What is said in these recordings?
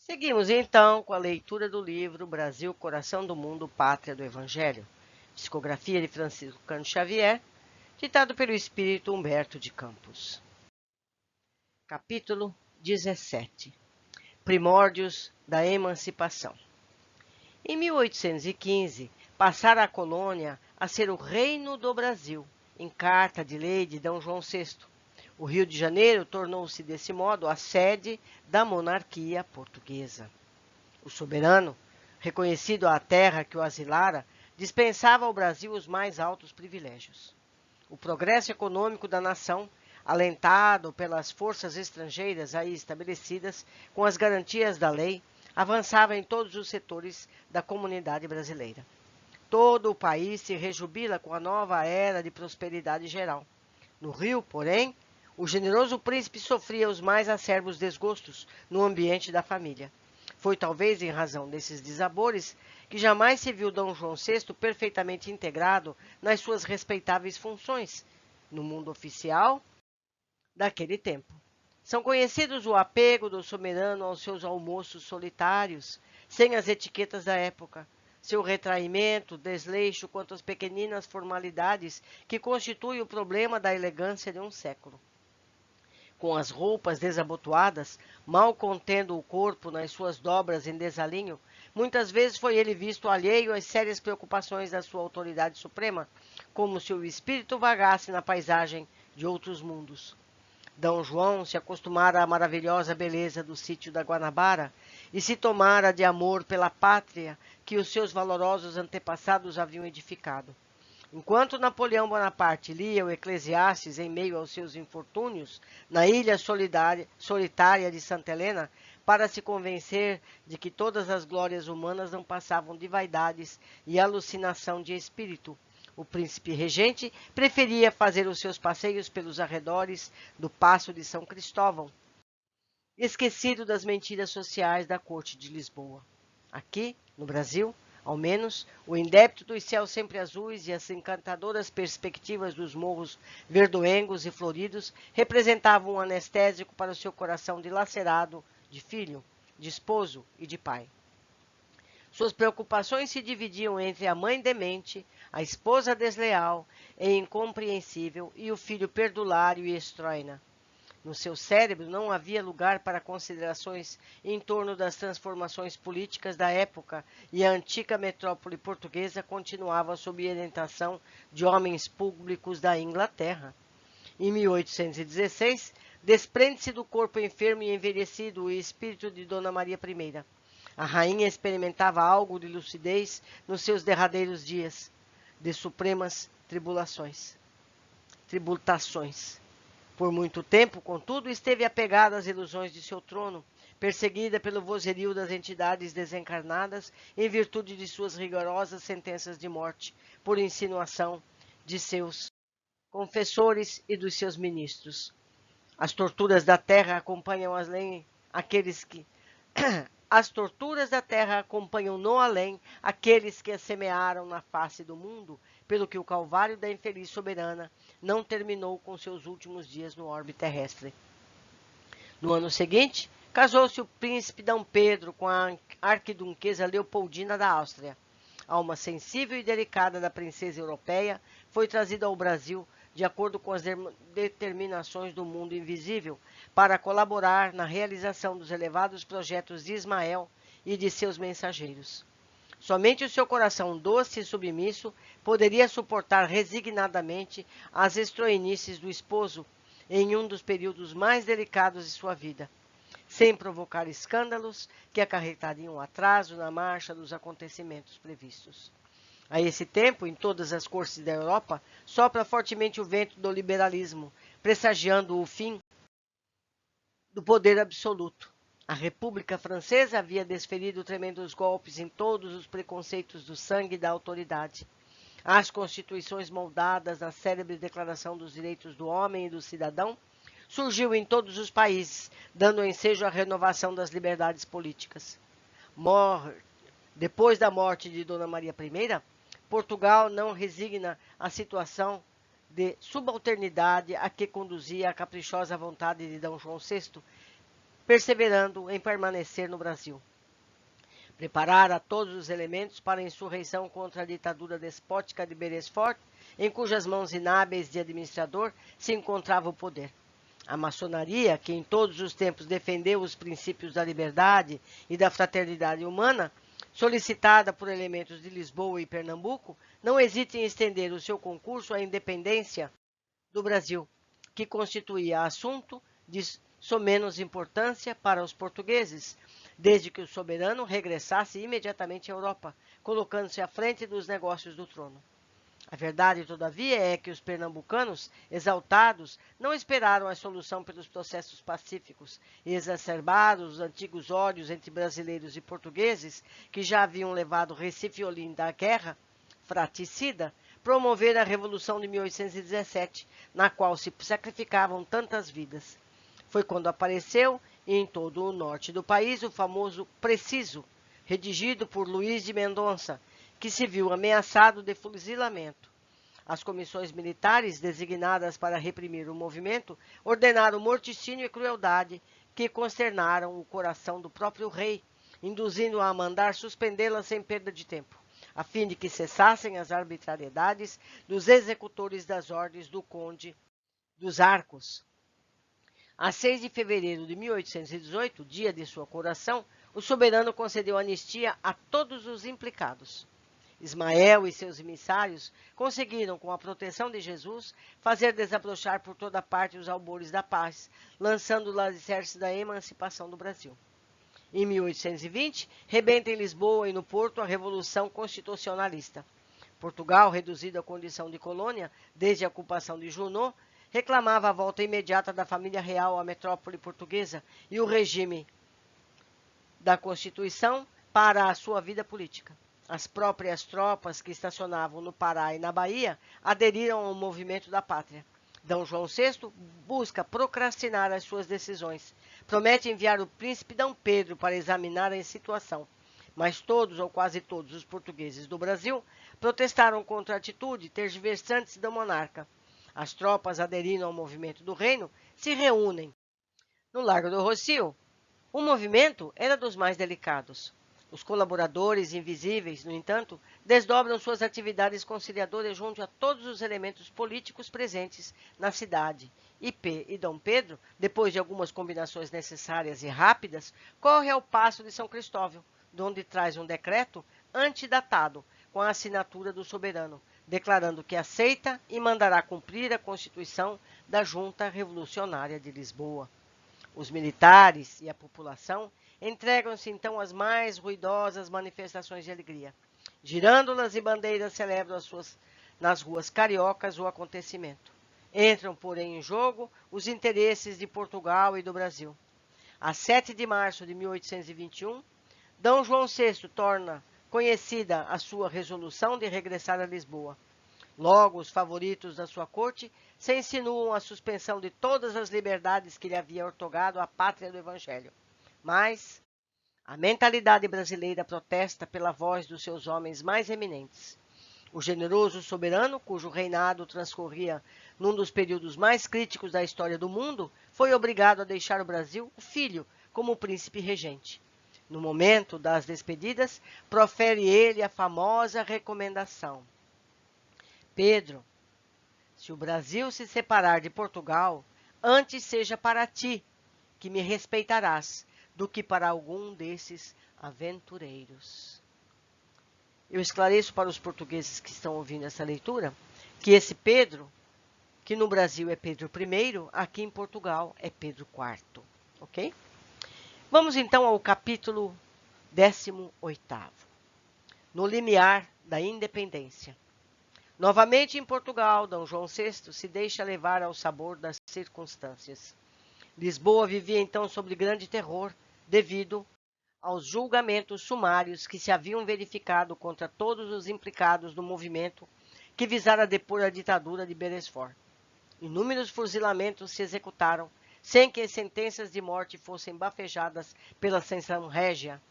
Seguimos então com a leitura do livro Brasil, Coração do Mundo, Pátria do Evangelho, psicografia de Francisco Cândido Xavier, ditado pelo espírito Humberto de Campos. Capítulo 17. Primórdios da Emancipação. Em 1815, passara a colônia a ser o Reino do Brasil, em carta de lei de D. João VI. O Rio de Janeiro tornou-se, desse modo, a sede da monarquia portuguesa. O soberano, reconhecido à terra que o asilara, dispensava ao Brasil os mais altos privilégios. O progresso econômico da nação, alentado pelas forças estrangeiras aí estabelecidas, com as garantias da lei, avançava em todos os setores da comunidade brasileira. Todo o país se rejubila com a nova era de prosperidade geral. No Rio, porém, o generoso príncipe sofria os mais acerbos desgostos no ambiente da família. Foi talvez em razão desses dissabores que jamais se viu D. João VI perfeitamente integrado nas suas respeitáveis funções no mundo oficial daquele tempo. São conhecidos o apego do soberano aos seus almoços solitários, sem as etiquetas da época, seu retraimento, desleixo quanto às pequeninas formalidades que constituem o problema da elegância de um século. Com as roupas desabotoadas, mal contendo o corpo nas suas dobras em desalinho, muitas vezes foi ele visto alheio às sérias preocupações da sua autoridade suprema, como se o espírito vagasse na paisagem de outros mundos. D. João se acostumara à maravilhosa beleza do sítio da Guanabara e se tomara de amor pela pátria que os seus valorosos antepassados haviam edificado. Enquanto Napoleão Bonaparte lia o Eclesiastes em meio aos seus infortúnios, na ilha solitária de Santa Helena, para se convencer de que todas as glórias humanas não passavam de vaidades e alucinação de espírito, o príncipe regente preferia fazer os seus passeios pelos arredores do Paço de São Cristóvão, esquecido das mentiras sociais da corte de Lisboa. Aqui, no Brasil, ao menos, o indébito dos céus sempre azuis e as encantadoras perspectivas dos morros verdoengos e floridos representavam um anestésico para o seu coração dilacerado de filho, de esposo e de pai. Suas preocupações se dividiam entre a mãe demente, a esposa desleal e incompreensível e o filho perdulário e estróina. No seu cérebro não havia lugar para considerações em torno das transformações políticas da época e a antiga metrópole portuguesa continuava sob orientação de homens públicos da Inglaterra. Em 1816, desprende-se do corpo enfermo e envelhecido o espírito de Dona Maria I. A rainha experimentava algo de lucidez nos seus derradeiros dias, de supremas tribulações. Por muito tempo, contudo, esteve apegada às ilusões de seu trono, perseguida pelo vozerio das entidades desencarnadas em virtude de suas rigorosas sentenças de morte, por insinuação de seus confessores e dos seus ministros. As torturas da terra acompanham aqueles que as torturas da terra acompanham no além aqueles que a semearam na face do mundo, pelo que o calvário da infeliz soberana não terminou com seus últimos dias no orbe terrestre. No ano seguinte, casou-se o príncipe D. Pedro com a arquiduquesa Leopoldina da Áustria. Alma sensível e delicada da princesa europeia foi trazida ao Brasil de acordo com as determinações do mundo invisível, para colaborar na realização dos elevados projetos de Ismael e de seus mensageiros. Somente o seu coração doce e submisso poderia suportar resignadamente as estroinices do esposo em um dos períodos mais delicados de sua vida, sem provocar escândalos que acarretariam atraso na marcha dos acontecimentos previstos. A esse tempo, em todas as cortes da Europa, sopra fortemente o vento do liberalismo, pressagiando o fim do poder absoluto. A República Francesa havia desferido tremendos golpes em todos os preconceitos do sangue e da autoridade. As constituições moldadas na célebre Declaração dos Direitos do Homem e do Cidadão surgiu em todos os países, dando ensejo à renovação das liberdades políticas. Depois da morte de Dona Maria I, Portugal não resigna a situação de subalternidade a que conduzia a caprichosa vontade de D. João VI, perseverando em permanecer no Brasil. Preparara todos os elementos para a insurreição contra a ditadura despótica de Beresford, em cujas mãos inábeis de administrador se encontrava o poder. A maçonaria, que em todos os tempos defendeu os princípios da liberdade e da fraternidade humana, solicitada por elementos de Lisboa e Pernambuco, não hesita em estender o seu concurso à independência do Brasil, que constituía assunto de somenos importância para os portugueses, desde que o soberano regressasse imediatamente à Europa, colocando-se à frente dos negócios do trono. A verdade, todavia, é que os pernambucanos, exaltados, não esperaram a solução pelos processos pacíficos e exacerbaram os antigos ódios entre brasileiros e portugueses, que já haviam levado Recife e Olinda à guerra fratricida, promoveram a Revolução de 1817, na qual se sacrificavam tantas vidas. Foi quando apareceu, em todo o norte do país, o famoso Preciso, redigido por Luís de Mendonça, que se viu ameaçado de fuzilamento. As comissões militares, designadas para reprimir o movimento, ordenaram morticínio e crueldade que consternaram o coração do próprio rei, induzindo-o a mandar suspendê-la sem perda de tempo, a fim de que cessassem as arbitrariedades dos executores das ordens do conde dos Arcos. A 6 de fevereiro de 1818, dia de sua coroação, o soberano concedeu anistia a todos os implicados. Ismael e seus emissários conseguiram, com a proteção de Jesus, fazer desabrochar por toda parte os albores da paz, lançando o alicerce da emancipação do Brasil. Em 1820, rebenta em Lisboa e no Porto a Revolução Constitucionalista. Portugal, reduzido à condição de colônia desde a ocupação de Junot, reclamava a volta imediata da família real à metrópole portuguesa e o regime da Constituição para a sua vida política. As próprias tropas que estacionavam no Pará e na Bahia aderiram ao movimento da pátria. D. João VI busca procrastinar as suas decisões. Promete enviar o príncipe D. Pedro para examinar a situação. Mas todos ou quase todos os portugueses do Brasil protestaram contra a atitude tergiversante do monarca. As tropas aderindo ao movimento do reino se reúnem no Largo do Rossio. O movimento era dos mais delicados. Os colaboradores invisíveis, no entanto, desdobram suas atividades conciliadoras junto a todos os elementos políticos presentes na cidade. IP e D. Pedro, depois de algumas combinações necessárias e rápidas, corre ao Paço de São Cristóvão, donde traz um decreto antidatado, com a assinatura do soberano, declarando que aceita e mandará cumprir a Constituição da Junta Revolucionária de Lisboa. Os militares e a população entregam-se então às mais ruidosas manifestações de alegria. Girândolas e bandeiras celebram nas ruas cariocas o acontecimento. Entram, porém, em jogo os interesses de Portugal e do Brasil. A 7 de março de 1821, D. João VI torna conhecida a sua resolução de regressar a Lisboa. Logo, os favoritos da sua corte se insinuam a suspensão de todas as liberdades que lhe havia outorgado a pátria do Evangelho. Mas a mentalidade brasileira protesta pela voz dos seus homens mais eminentes. O generoso soberano, cujo reinado transcorria num dos períodos mais críticos da história do mundo, foi obrigado a deixar o Brasil, o filho, como príncipe regente. No momento das despedidas, profere ele a famosa recomendação: Pedro, se o Brasil se separar de Portugal, antes seja para ti, que me respeitarás, do que para algum desses aventureiros. Eu esclareço para os portugueses que estão ouvindo essa leitura que esse Pedro, que no Brasil é Pedro I, aqui em Portugal é Pedro IV, ok? Vamos então ao capítulo 18º, no limiar da independência. Novamente em Portugal, D. João VI se deixa levar ao sabor das circunstâncias. Lisboa vivia então sob grande terror, devido aos julgamentos sumários que se haviam verificado contra todos os implicados no movimento que visara depor a ditadura de Beresford. Inúmeros fuzilamentos se executaram, sem que as sentenças de morte fossem bafejadas pela censão régia,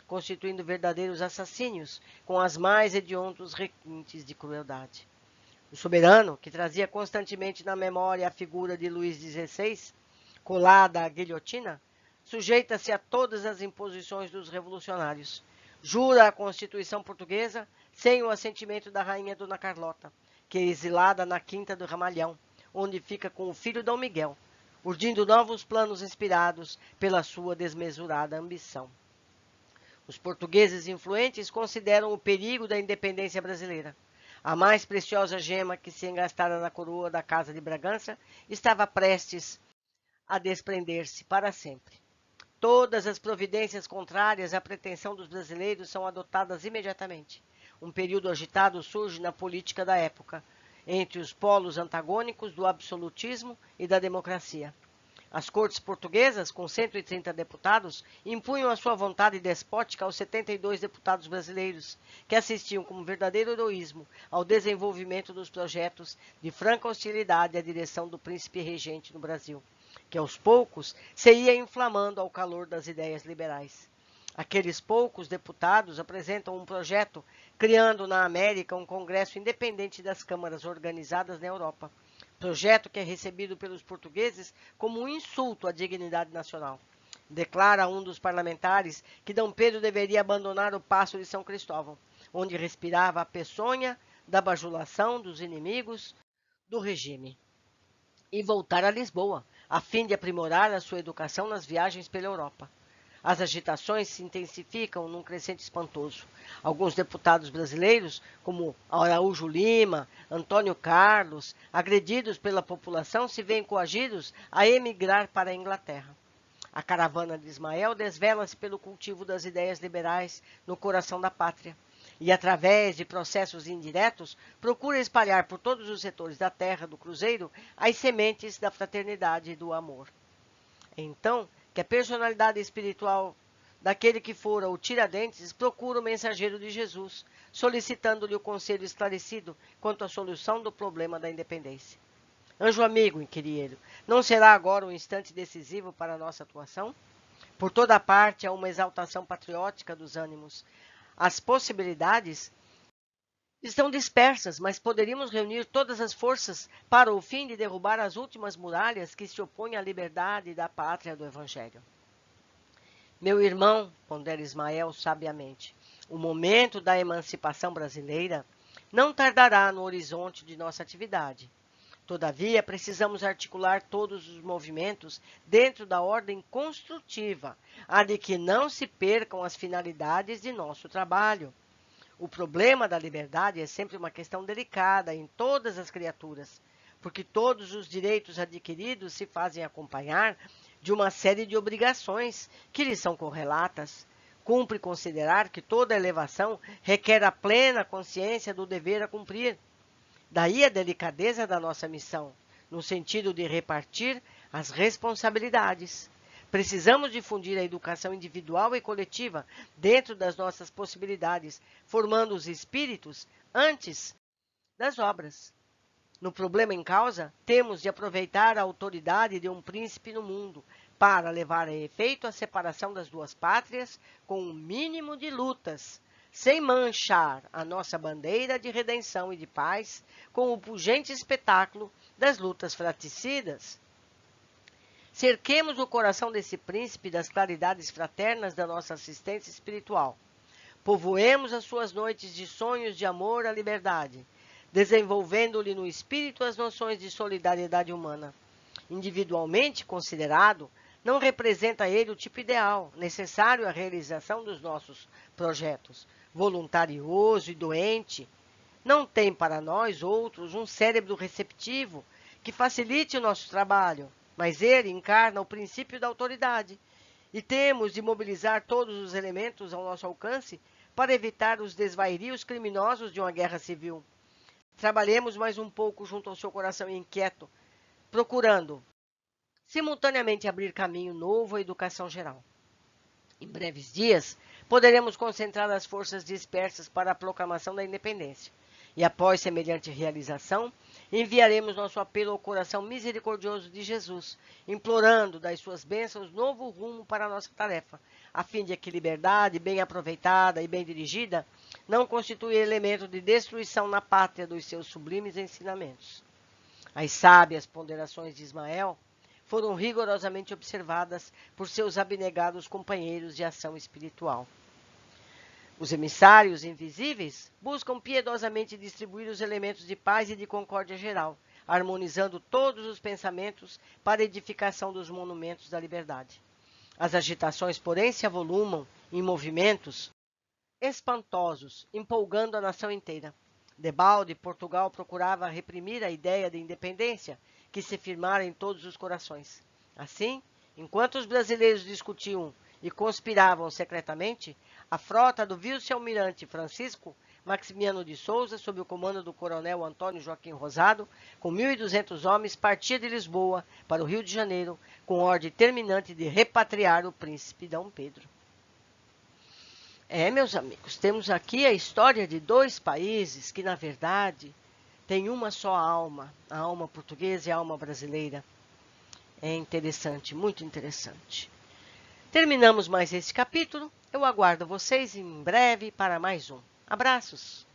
constituindo verdadeiros assassínios com as mais hediondos requintes de crueldade. O soberano, que trazia constantemente na memória a figura de Luís XVI, colada à guilhotina, sujeita-se a todas as imposições dos revolucionários. Jura a Constituição Portuguesa sem o assentimento da rainha Dona Carlota, que é exilada na Quinta do Ramalhão, onde fica com o filho Dom Miguel, urdindo novos planos inspirados pela sua desmesurada ambição. Os portugueses influentes consideram o perigo da independência brasileira. A mais preciosa gema que se engastara na coroa da Casa de Bragança estava prestes a desprender-se para sempre. Todas as providências contrárias à pretensão dos brasileiros são adotadas imediatamente. Um período agitado surge na política da época, entre os polos antagônicos do absolutismo e da democracia. As cortes portuguesas, com 130 deputados, impunham a sua vontade despótica aos 72 deputados brasileiros, que assistiam com verdadeiro heroísmo ao desenvolvimento dos projetos de franca hostilidade à direção do príncipe regente no Brasil, que aos poucos se ia inflamando ao calor das ideias liberais. Aqueles poucos deputados apresentam um projeto criando na América um congresso independente das câmaras organizadas na Europa, projeto que é recebido pelos portugueses como um insulto à dignidade nacional. Declara um dos parlamentares que D. Pedro deveria abandonar o Paço de São Cristóvão, onde respirava a peçonha da bajulação dos inimigos do regime, e voltar a Lisboa, a fim de aprimorar a sua educação nas viagens pela Europa. As agitações se intensificam num crescente espantoso. Alguns deputados brasileiros, como Araújo Lima, Antônio Carlos, agredidos pela população, se veem coagidos a emigrar para a Inglaterra. A caravana de Ismael desvela-se pelo cultivo das ideias liberais no coração da pátria e, através de processos indiretos, procura espalhar por todos os setores da terra do Cruzeiro as sementes da fraternidade e do amor. Então, que a personalidade espiritual daquele que fora o Tiradentes procura o mensageiro de Jesus, solicitando-lhe o conselho esclarecido quanto à solução do problema da independência. Anjo amigo, inquiri, não será agora um instante decisivo para a nossa atuação? Por toda parte há uma exaltação patriótica dos ânimos. As possibilidades estão dispersas, mas poderíamos reunir todas as forças para o fim de derrubar as últimas muralhas que se opõem à liberdade da pátria do Evangelho. Meu irmão, pondera Ismael sabiamente, o momento da emancipação brasileira não tardará no horizonte de nossa atividade. Todavia, precisamos articular todos os movimentos dentro da ordem construtiva, a de que não se percam as finalidades de nosso trabalho. O problema da liberdade é sempre uma questão delicada em todas as criaturas, porque todos os direitos adquiridos se fazem acompanhar de uma série de obrigações que lhes são correlatas. Cumpre considerar que toda elevação requer a plena consciência do dever a cumprir. Daí a delicadeza da nossa missão, no sentido de repartir as responsabilidades. Precisamos difundir a educação individual e coletiva dentro das nossas possibilidades, formando os espíritos antes das obras. No problema em causa, temos de aproveitar a autoridade de um príncipe no mundo para levar a efeito a separação das duas pátrias com um mínimo de lutas, sem manchar a nossa bandeira de redenção e de paz com o pungente espetáculo das lutas fratricidas. Cerquemos o coração desse príncipe das claridades fraternas da nossa assistência espiritual. Povoemos as suas noites de sonhos de amor à liberdade, desenvolvendo-lhe no espírito as noções de solidariedade humana. Individualmente considerado, não representa ele o tipo ideal, necessário à realização dos nossos projetos. Voluntarioso e doente, não tem para nós outros um cérebro receptivo que facilite o nosso trabalho, mas ele encarna o princípio da autoridade e temos de mobilizar todos os elementos ao nosso alcance para evitar os desvairios criminosos de uma guerra civil. Trabalhemos mais um pouco junto ao seu coração inquieto, procurando simultaneamente abrir caminho novo à educação geral. Em breves dias, poderemos concentrar as forças dispersas para a proclamação da independência. E após semelhante realização, enviaremos nosso apelo ao coração misericordioso de Jesus, implorando das suas bênçãos novo rumo para a nossa tarefa, a fim de que liberdade, bem aproveitada e bem dirigida, não constitui elemento de destruição na pátria dos seus sublimes ensinamentos. As sábias ponderações de Ismael foram rigorosamente observadas por seus abnegados companheiros de ação espiritual. Os emissários invisíveis buscam piedosamente distribuir os elementos de paz e de concórdia geral, harmonizando todos os pensamentos para a edificação dos monumentos da liberdade. As agitações, porém, se avolumam em movimentos espantosos, empolgando a nação inteira. Debalde, Portugal procurava reprimir a ideia de independência que se firmara em todos os corações. Assim, enquanto os brasileiros discutiam e conspiravam secretamente, a frota do vice-almirante Francisco Maximiano de Souza, sob o comando do coronel Antônio Joaquim Rosado, com 1.200 homens, partia de Lisboa para o Rio de Janeiro, com ordem terminante de repatriar o príncipe Dom Pedro. Meus amigos, temos aqui a história de dois países que, na verdade, têm uma só alma, a alma portuguesa e a alma brasileira. É interessante, muito interessante. Terminamos mais esse capítulo. Eu aguardo vocês em breve para mais um. Abraços!